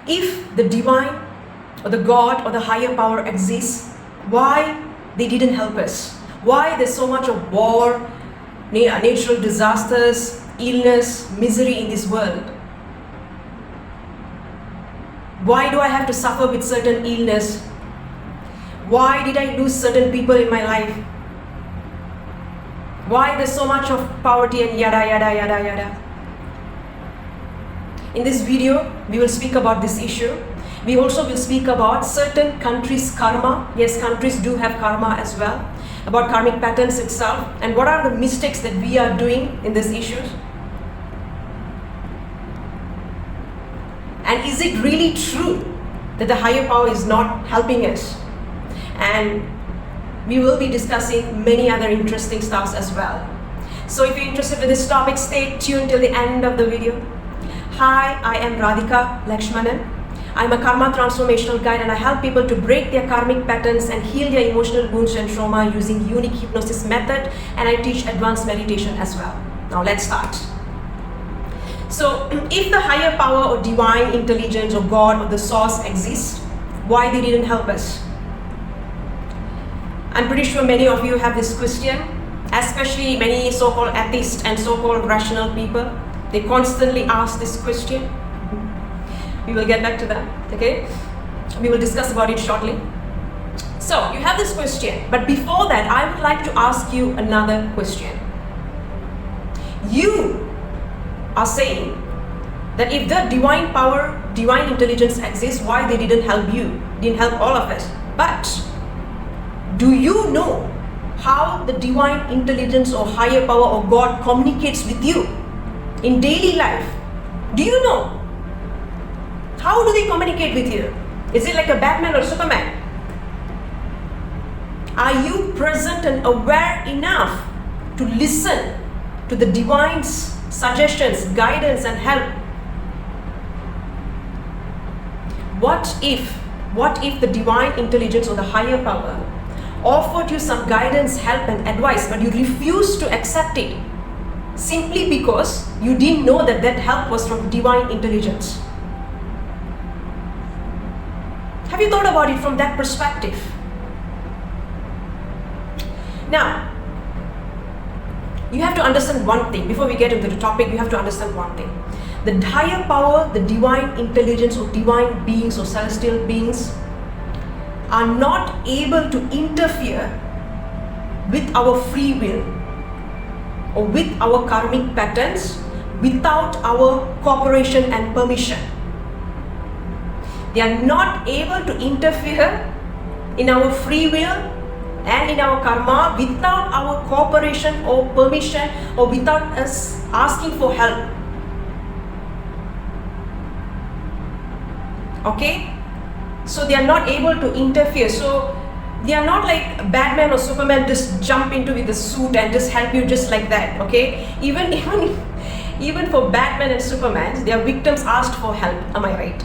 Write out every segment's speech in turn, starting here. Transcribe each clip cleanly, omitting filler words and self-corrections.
if the divine or the God or the higher power exists, why they didn't help us? Why there's so much of war, natural disasters, illness, misery in this world? Why do I have to suffer with certain illness? Why did I lose certain people in my life? Why there's so much of poverty and yada yada yada yada? In this video, we will speak about this issue. We also will speak about certain countries' karma. Yes, countries do have karma as well. About karmic patterns itself and what are the mistakes that we are doing in these issues. And is it really true that the higher power is not helping us? And we will be discussing many other interesting stuffs as well. So if you're interested in this topic, stay tuned till the end of the video. Hi, I am Radhika Lakshmanan. I'm a karma transformational guide and I help people to break their karmic patterns and heal their emotional wounds and trauma using unique hypnosis method, and I teach advanced meditation as well. Now let's start. So if the higher power or divine intelligence or God or the source exists, why they didn't help us? I'm pretty sure many of you have this question, especially many so-called atheists and so-called rational people. They constantly ask this question. We will get back to that, okay? We will discuss about it shortly. So you have this question, but before that, I would like to ask you another question. You are saying that if the divine power, divine intelligence exists, why they didn't help you, didn't help all of us. But do you know how the divine intelligence or higher power or God communicates with you in daily life? Do you know? How do they communicate with you? Is it like a Batman or Superman? Are you present and aware enough to listen to the divine's suggestions, guidance and help? What if the divine intelligence or the higher power offered you some guidance, help and advice, but you refused to accept it simply because you didn't know that that help was from divine intelligence? Have you thought about it from that perspective? Now, you have to understand one thing. Before we get into the topic, you have to understand one thing. The higher power, the divine intelligence or divine beings or celestial beings are not able to interfere with our free will or with our karmic patterns without our cooperation and permission. They are not able to interfere in our free will and in our karma without our cooperation or permission or without us asking for help. Okay? So they are not able to interfere. So they are not like Batman or Superman just jump into with the suit and just help you just like that. Okay? Even for Batman and Superman, their victims asked for help. Am I right?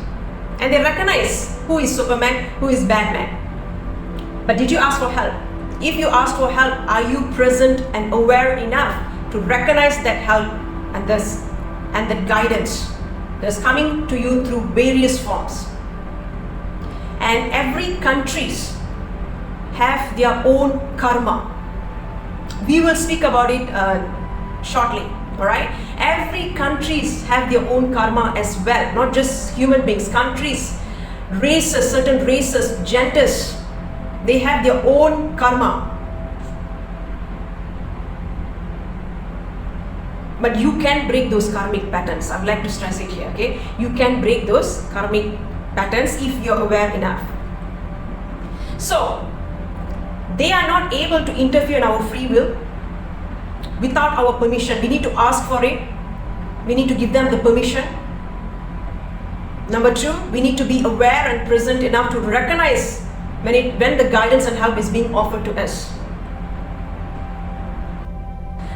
And they recognize who is Superman, who is Batman. But did you ask for help? If you ask for help, are you present and aware enough to recognize that help and that guidance that's coming to you through various forms? And every countries have their own karma. We will speak about it shortly. Alright, every countries have their own karma as well, not just human beings. Countries, races, certain races, genders, they have their own karma. But you can break those karmic patterns. I would like to stress it here, okay? You can break those karmic patterns if you're aware enough. So, they are not able to interfere in our free will without our permission. We need to ask for it. We need to give them the permission. Number two, we need to be aware and present enough to recognize when the guidance and help is being offered to us.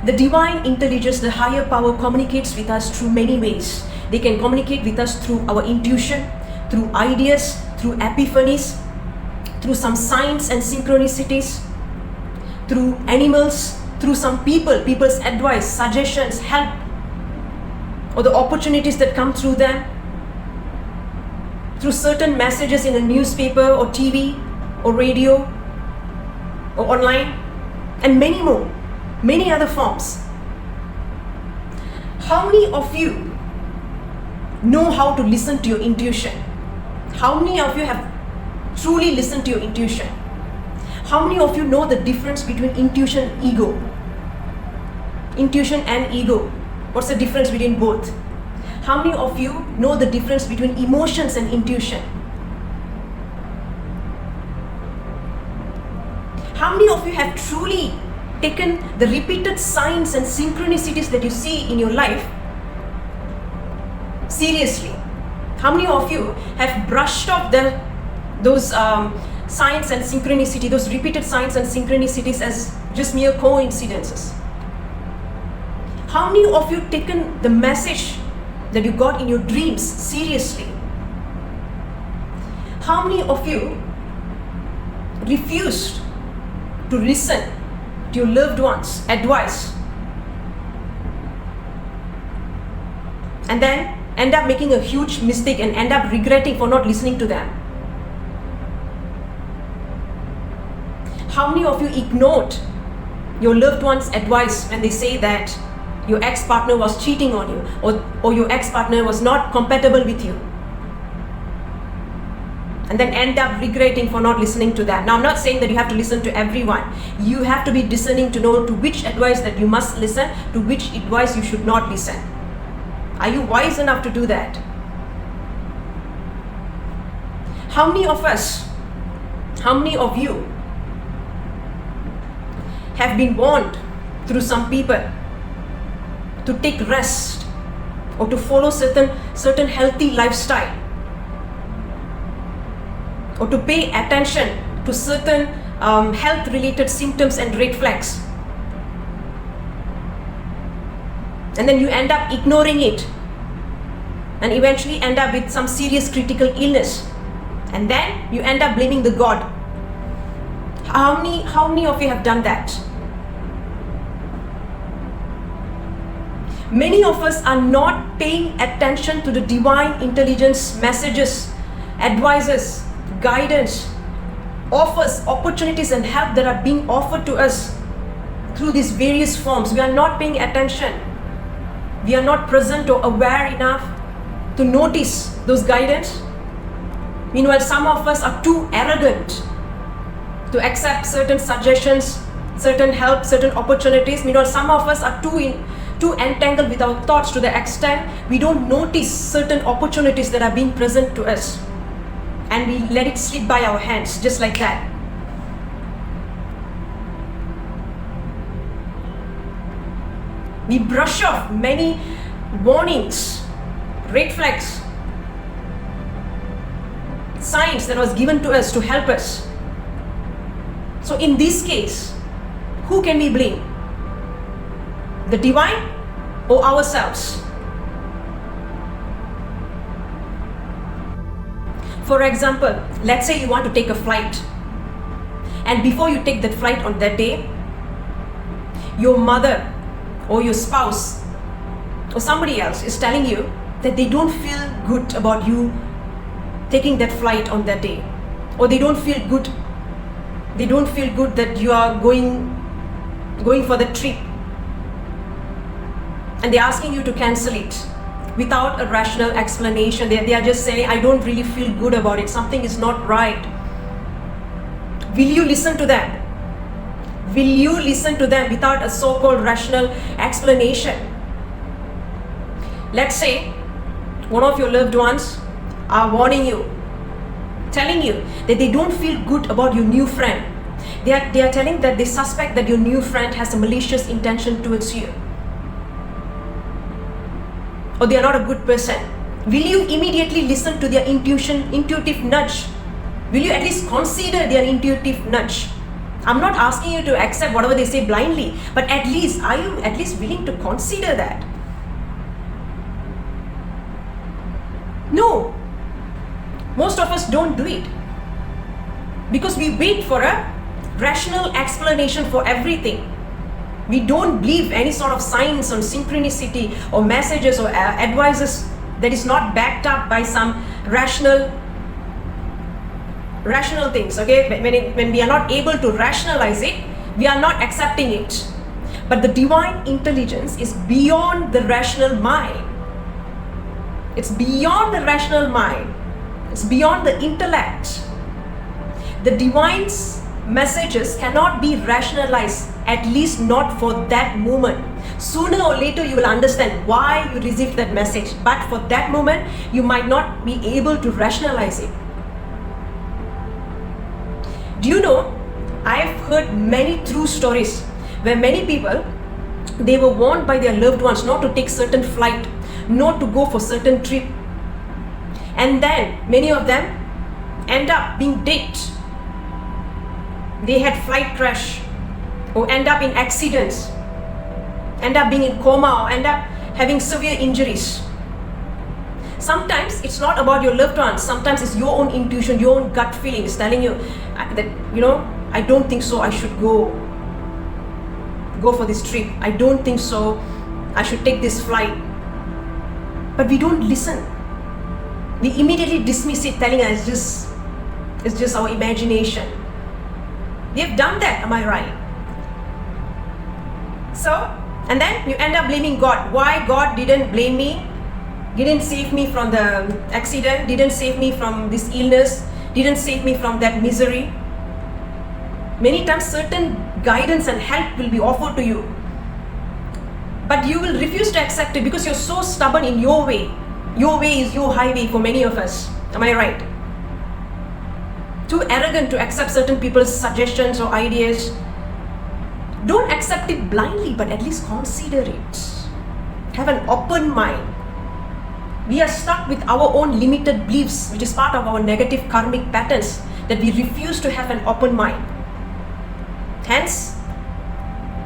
The divine intelligence, the higher power, communicates with us through many ways. They can communicate with us through our intuition, through ideas, through epiphanies, through some signs and synchronicities, through animals, through some people's advice, suggestions, help, or the opportunities that come through them. through certain messages in a newspaper or TV or radio or online, and many more, many other forms. How many of you know how to listen to your intuition? How many of you have truly listened to your intuition? How many of you know the difference between intuition and ego? Intuition and ego. What's the difference between both? How many of you know the difference between emotions and intuition? How many of you have truly taken the repeated signs and synchronicities that you see in your life seriously? How many of you have brushed off those signs and synchronicity, those repeated signs and synchronicities as just mere coincidences? How many of you taken the message that you got in your dreams seriously? How many of you refused to listen to your loved ones' advice and then end up making a huge mistake and end up regretting for not listening to them? How many of you ignored your loved one's advice when they say that your ex-partner was cheating on you, or your ex-partner was not compatible with you, and then end up regretting for not listening to that? Now, I'm not saying that you have to listen to everyone. You have to be discerning to know to which advice that you must listen, to which advice you should not listen. Are you wise enough to do that? How many of us, how many of you have been warned through some people to take rest or to follow certain healthy lifestyle, or to pay attention to certain health related symptoms and red flags, and then you end up ignoring it and eventually end up with some serious critical illness, and then you end up blaming the God? How many of you have done that? Many of us are not paying attention to the divine intelligence messages, advices, guidance, offers, opportunities and help that are being offered to us through these various forms. We are not paying attention. We are not present or aware enough to notice those guidance. Meanwhile, some of us are too arrogant to accept certain suggestions, certain help, certain opportunities. Meanwhile, some of us are too entangled with our thoughts to the extent we don't notice certain opportunities that are being present to us, and we let it slip by our hands just like that. We brush off many warnings, red flags, signs that was given to us to help us. So in this case, who can we blame? The divine or ourselves? For example, let's say you want to take a flight, and before you take that flight on that day, your mother or your spouse or somebody else is telling you that they don't feel good about you taking that flight on that day, or they don't feel good that you are going for the trip, and they're asking you to cancel it without a rational explanation. They are just saying, I don't really feel good about it, something is not right. Will you listen to them? Will you listen to them without a so-called rational explanation? Let's say one of your loved ones are warning you, telling you that they don't feel good about your new friend. They are telling that they suspect that your new friend has a malicious intention towards you, or they are not a good person. Will you immediately listen to their intuitive nudge? Will you at least consider their intuitive nudge? I'm not asking you to accept whatever they say blindly, but at least, are you at least willing to consider that? No. Most of us don't do it because we wait for a rational explanation for everything. We don't believe any sort of signs on synchronicity or messages or advices that is not backed up by some rational rational things, okay? When we are not able to rationalize it, we are not accepting it. But the divine intelligence is beyond the rational mind. It's beyond the rational mind. It's beyond the intellect. The divine's messages cannot be rationalized, at least not for that moment. Sooner or later you will understand why you received that message, but for that moment you might not be able to rationalize it. Do you know, I've heard many true stories where many people, they were warned by their loved ones not to take certain flight, not to go for certain trip, and then many of them end up being dead. They had flight crash, or end up in accidents, end up being in coma, or end up having severe injuries. Sometimes it's not about your loved ones. Sometimes it's your own intuition, your own gut feeling is telling you that, I don't think so, I should go for this trip. I don't think so, I should take this flight. But we don't listen. We immediately dismiss it, telling us it's just our imagination. We have done that, am I right? So, and then you end up blaming God. Why God didn't blame me, didn't save me from the accident, didn't save me from this illness, didn't save me from that misery. Many times certain guidance and help will be offered to you, but you will refuse to accept it because you're so stubborn in your way. Your way is your highway for many of us. Am I right? Too arrogant to accept certain people's suggestions or ideas. Don't accept it blindly, but at least consider it. Have an open mind. We are stuck with our own limited beliefs, which is part of our negative karmic patterns, that we refuse to have an open mind. Hence,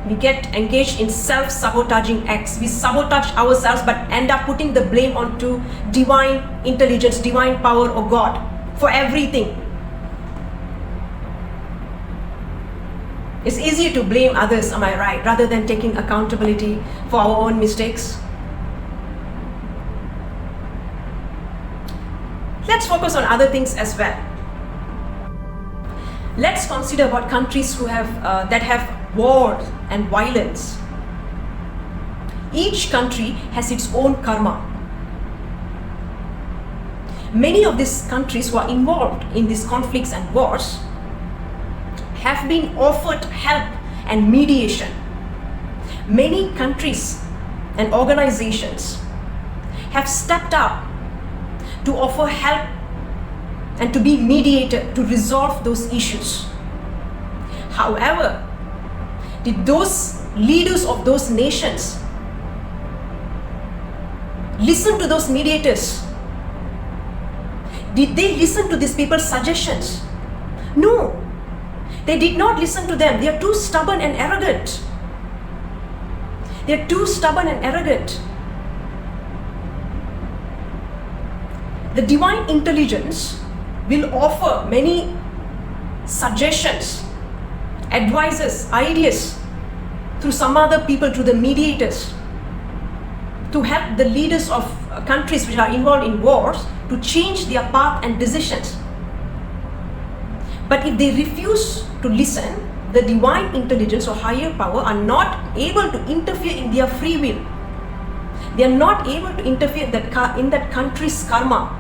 we get engaged in self-sabotaging acts. We sabotage ourselves but end up putting the blame onto divine intelligence, divine power, or God for everything. It's easier to blame others, am I right, rather than taking accountability for our own mistakes. Let's focus on other things as well. Let's consider about countries that have wars and violence. Each country has its own karma. Many of these countries who are involved in these conflicts and wars have been offered help and mediation. Many countries and organizations have stepped up to offer help and to be mediator to resolve those issues. However, did those leaders of those nations listen to those mediators? Did they listen to these people's suggestions? No, they did not listen to them. They are too stubborn and arrogant. They are too stubborn and arrogant. The divine intelligence will offer many suggestions, advices, ideas through some other people, through the mediators, to help the leaders of countries which are involved in wars to change their path and decisions. But if they refuse to listen, the divine intelligence or higher power are not able to interfere in their free will. They are not able to interfere in that country's karma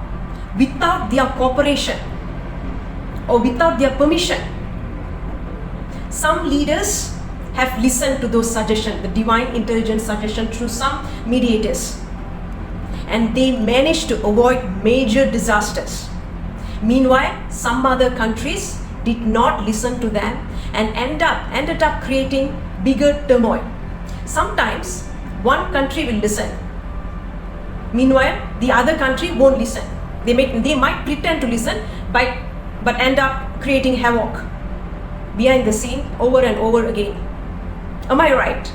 without their cooperation or without their permission. Some leaders have listened to those suggestions, the divine intelligence suggestion, through some mediators, and they managed to avoid major disasters. Meanwhile, some other countries did not listen to them and ended up creating bigger turmoil. Sometimes one country will listen, meanwhile the other country won't listen. They might pretend to listen, but end up creating havoc behind the scene over and over again. Am I right?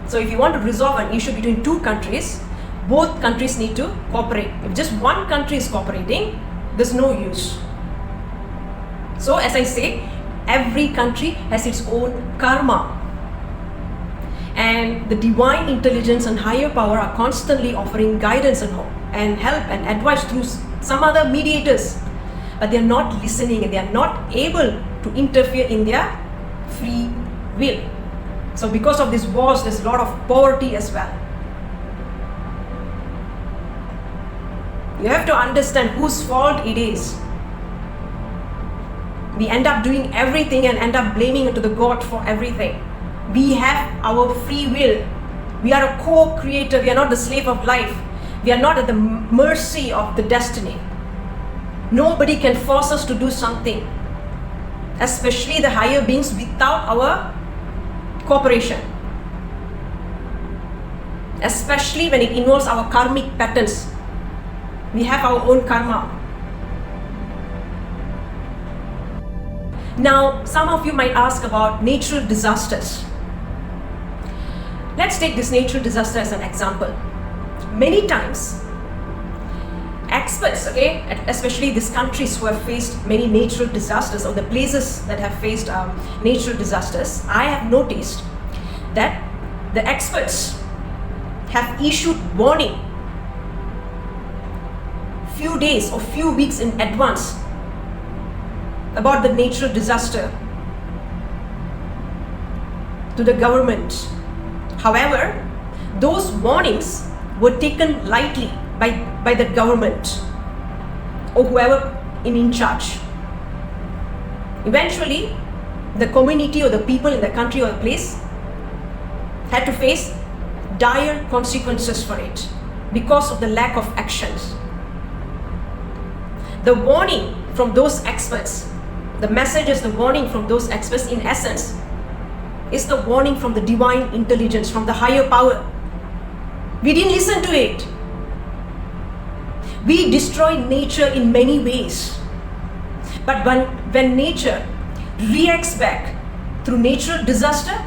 So if you want to resolve an issue between two countries, both countries need to cooperate. If just one country is cooperating, there's no use. So as I say, every country has its own karma. And the divine intelligence and higher power are constantly offering guidance and help and advice through some other mediators. but they're not listening and they're not able to interfere in their free will. So because of these wars, there's a lot of poverty as well. You have to understand whose fault it is. We end up doing everything and end up blaming it to the God for everything. We have our free will. We are a co-creator. We are not the slave of life. We are not at the mercy of the destiny. Nobody can force us to do something, especially the higher beings, without our cooperation. Especially when it involves our karmic patterns. We have our own karma. Now, some of you might ask about natural disasters. Let's take this natural disaster as an example. Many times, experts, especially these countries who have faced many natural disasters, or the places that have faced natural disasters, I have noticed that the experts have issued warning few days or few weeks in advance about the natural disaster to the government. However, those warnings were taken lightly by the government or whoever in charge. Eventually, the community or the people in the country or the place had to face dire consequences for it because of the lack of actions. The warning from those experts, the messages, the warning from those experts, in essence, is the warning from the divine intelligence, from the higher power. We didn't listen to it. We destroy nature in many ways. But when nature reacts back through natural disaster,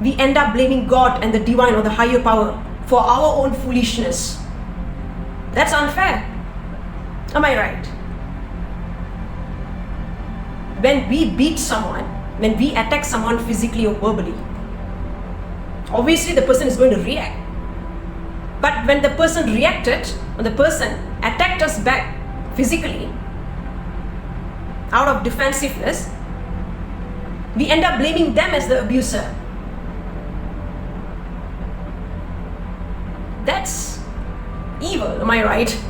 we end up blaming God and the divine or the higher power for our own foolishness. That's unfair. Am I right? When we beat someone, when we attack someone physically or verbally, obviously the person is going to react. But when the person reacted, or the person attacked us back physically, out of defensiveness, we end up blaming them as the abuser. That's evil, am I right?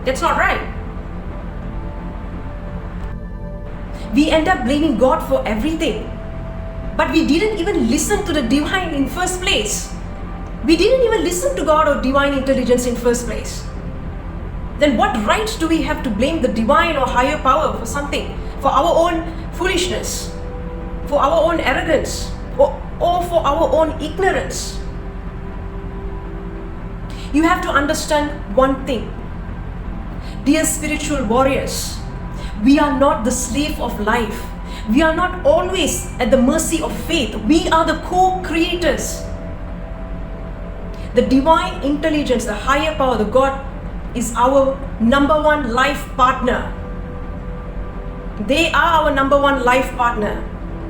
That's not right. We end up blaming God for everything. But we didn't even listen to the divine in first place. We didn't even listen to God or divine intelligence in first place. Then what right do we have to blame the divine or higher power for something? For our own foolishness, for our own arrogance, or for our own ignorance? You have to understand one thing. Dear spiritual warriors, we are not the slave of life. We are not always at the mercy of faith. We are the co-creators. The divine intelligence, the higher power, the God, is our number one life partner. They are our number one life partner.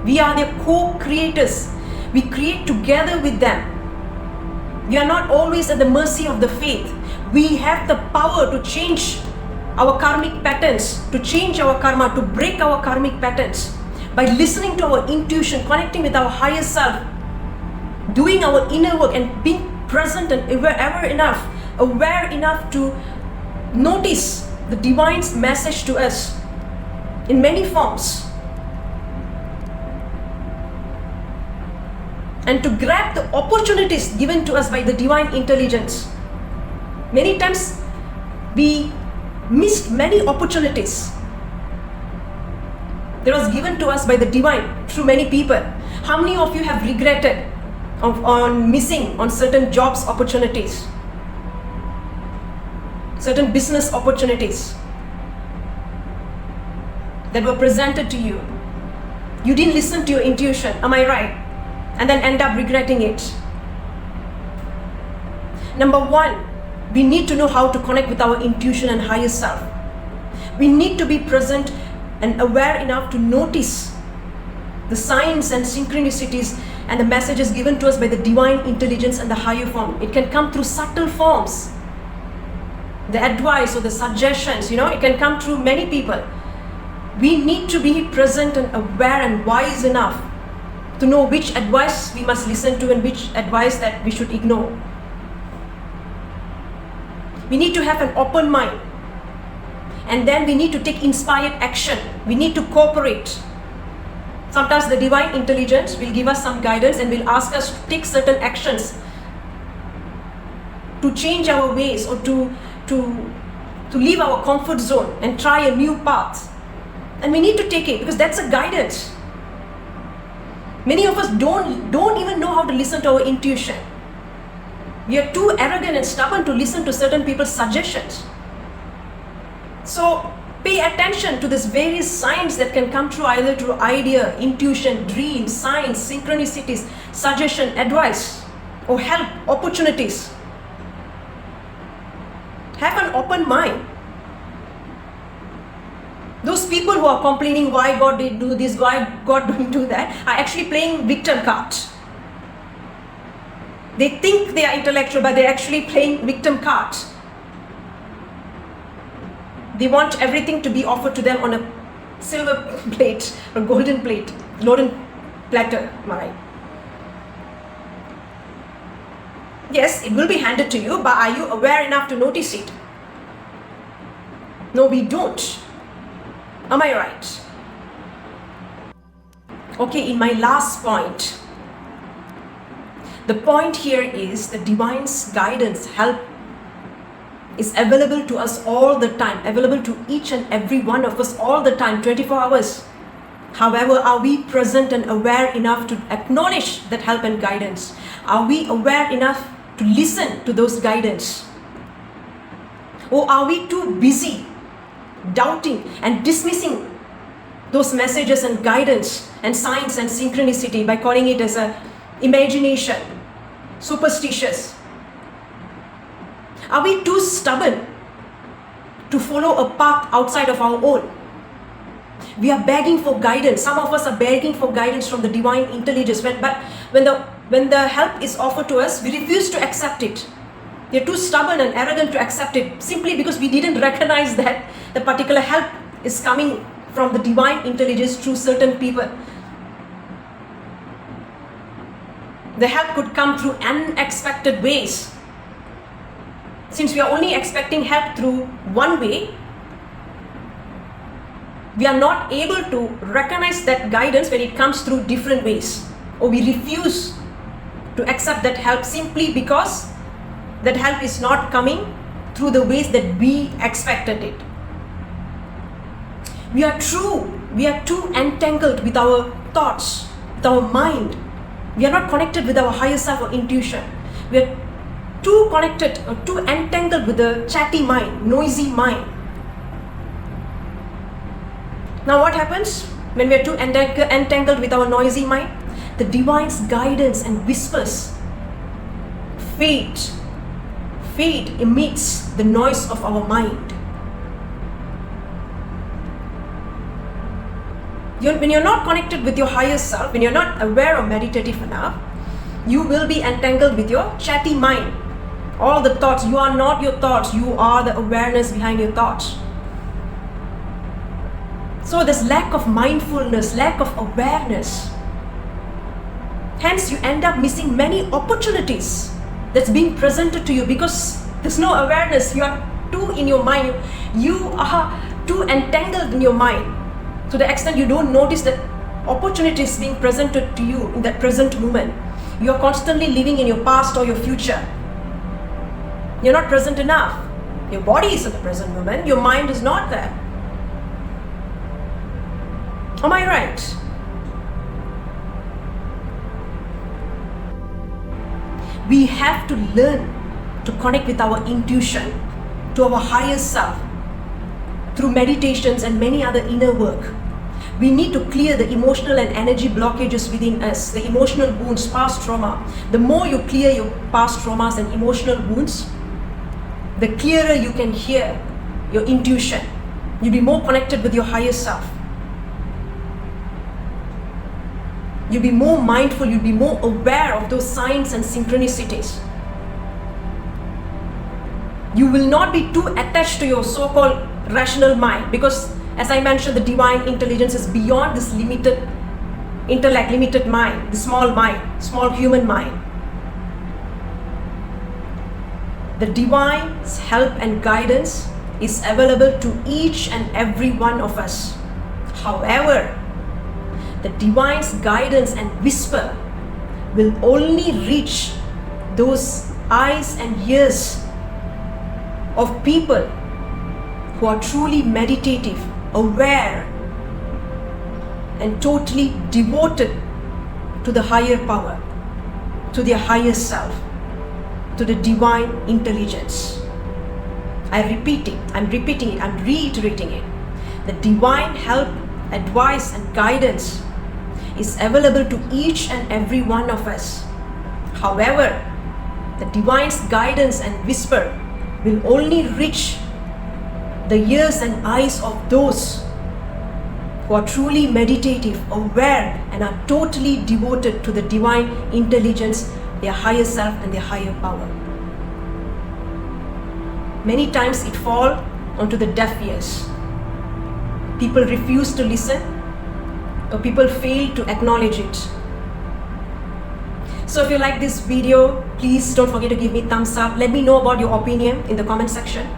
We are their co-creators. We create together with them. We are not always at the mercy of the faith. We have the power to change our karmic patterns, to change our karma, to break our karmic patterns by listening to our intuition, connecting with our higher self, doing our inner work, and being present and aware enough to notice the divine's message to us in many forms, and to grab the opportunities given to us by the divine intelligence. Many times we missed many opportunities that was given to us by the divine through many people. How many of you have regretted on missing on certain jobs opportunities, certain business opportunities that were presented to you? You didn't listen to your intuition, am I right? And then end up regretting it. Number one, we need to know how to connect with our intuition and higher self. We need to be present and aware enough to notice the signs and synchronicities and the messages given to us by the divine intelligence and the higher form. It can come through subtle forms. the advice or the suggestions, it can come through many people. We need to be present and aware and wise enough to know which advice we must listen to and which advice that we should ignore. We need to have an open mind. And then we need to take inspired action. We need to cooperate. Sometimes the divine intelligence will give us some guidance and will ask us to take certain actions to change our ways or to leave our comfort zone and try a new path. And we need to take it because that's a guidance. Many of us don't even know how to listen to our intuition. We are too arrogant and stubborn to listen to certain people's suggestions. So pay attention to these various signs that can come through either through idea, intuition, dreams, signs, synchronicities, suggestion, advice, or help, opportunities. Have an open mind. Those people who are complaining why God did do this, why God didn't do that, are actually playing victim card. They think they are intellectual, but they're actually playing victim card. They want everything to be offered to them on a silver plate or golden platter, right? Yes, it will be handed to you, but are you aware enough to notice it? No, we don't. Am I right? Okay, in my last point, the point here is the divine's guidance, help is available to us all the time, available to each and every one of us all the time, 24 hours. However, are we present and aware enough to acknowledge that help and guidance? Are we aware enough to listen to those guidance? Or are we too busy doubting and dismissing those messages and guidance and signs and synchronicity by calling it as a imagination, superstitious? Are we too stubborn to follow a path outside of our own? We are begging for guidance. Some of us are begging for guidance from the divine intelligence, but when the help is offered to us, we refuse to accept it. We are too stubborn and arrogant to accept it simply because we didn't recognize that the particular help is coming from the divine intelligence through certain people. The help could come through unexpected ways. Since we are only expecting help through one way, we are not able to recognize that guidance when it comes through different ways, or we refuse to accept that help simply because that help is not coming through the ways that we expected it. We are too entangled with our thoughts, with our mind. We are not connected with our higher self or intuition. We are too connected or too entangled with the chatty mind, noisy mind. Now what happens when we are too entangled with our noisy mind? The divine's guidance and whispers fade amidst the noise of our mind. When you're not connected with your higher self, when you're not aware or meditative enough, you will be entangled with your chatty mind. All the thoughts, you are not your thoughts, you are the awareness behind your thoughts. So there's lack of mindfulness, lack of awareness. Hence you end up missing many opportunities that's being presented to you because there's no awareness. You are too in your mind. You are too entangled in your mind to the extent you don't notice that opportunities being presented to you in that present moment. You are constantly living in your past or your future. You're not present enough. Your body is in the present moment. Your mind is not there. Am I right? We have to learn to connect with our intuition, to our higher self, through meditations and many other inner work. We need to clear the emotional and energy blockages within us, the emotional wounds, past trauma. The more you clear your past traumas and emotional wounds, the clearer you can hear your intuition. You'll be more connected with your higher self. You'll be more mindful, you'll be more aware of those signs and synchronicities. You will not be too attached to your so-called rational mind, because as I mentioned, the divine intelligence is beyond this limited intellect, limited mind, the small human mind. The divine's help and guidance is available to each and every one of us. However, the divine's guidance and whisper will only reach those eyes and ears of people who are truly meditative, aware, and totally devoted to the higher power, to their higher self, to the divine intelligence. I'm repeating it, I'm reiterating it. The divine help, advice, and guidance is available to each and every one of us. However, the divine's guidance and whisper will only reach the ears and eyes of those who are truly meditative, aware, and are totally devoted to the divine intelligence, their higher self, and their higher power. Many times it falls onto the deaf ears. People refuse to listen, or people fail to acknowledge it. So if you like this video, please don't forget to give me a thumbs up. Let me know about your opinion in the comment section.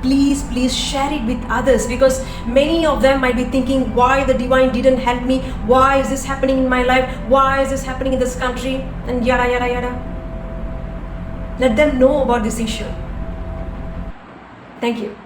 Please share it with others, because many of them might be thinking, why the divine didn't help me? Why is this happening in my life? Why is this happening in this country? And yada yada yada. Let them know about this issue. Thank you.